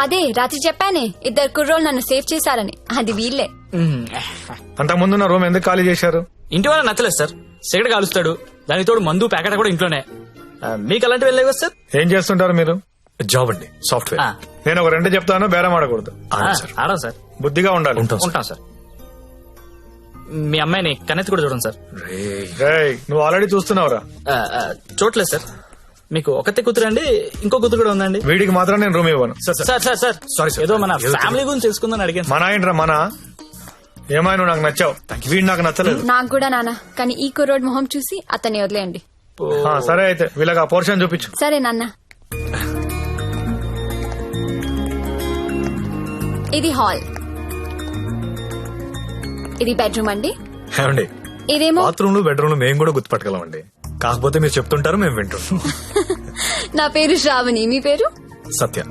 అదే రాత్రి చెప్పానే, 2 కుర్రోళ్ళు నన్ను సేవ్ చేశారని. అది వీళ్ళే. అంతకు ముందున్న రూమ్ ఎందుకు ఖాళీ చేశారు? ఇంటి వల్ల నచ్చలేదు సార్. సిగరెట్ కాలుస్తాడు, దాని తోడు మందు ప్యాకెట్ కూడా ఇంట్లోనే. మీకు అలాంటివి వెళ్ళలేవు సార్. ఏం చేస్తుంటారు మీరు? జాబ్ అండి, సాఫ్ట్వేర్. నేను ఒక 2 చెప్తాను, బేరం ఆడకూడదు. ఆడం సార్. బుద్ధిగా ఉండాలి. ఉంటాం సార్. మీ అమ్మాయిని కన్నెత్తి కూడా చూడండి సార్. రేయ్, నువ్వు ఆల్రెడీ చూస్తున్నావురా. చూడలేదు సార్. మీకు ఒకతే కూతురు అండి, ఇంకో కూతురు కూడా ఉందండి. వీడికి మాత్రం నేను రూమ్ ఇవ్వను. సార్ ఏదో మన ఫ్యామిలీ గురించి తెలుసుకుందని అడిగాను. మన ఏంట్రా మన? ఏమైనా నాకు నచ్చావు, వీడు నాకు నచ్చలేదు. నాకు కూడా నాన్న, కానీ ఈ కుర్రోడ్ మొహం చూసి అతన్ని వదిలేయండి. సరే అయితే వీళ్ళకి ఆ పోర్షన్ చూపించు. సరే నాన్న. ఇది హాల్, ఇది బెడ్రూమ్ అండి. ఏమండి, ఇదేమో బాత్రూమ్ బెడ్రూమ్ మేము కూడా గుర్తుపట్టగలమండి. కాకపోతే మీరు చెప్తుంటారు, మేము వింటుంటాం. నా పేరు శ్రావణి, మీ పేరు? సత్య.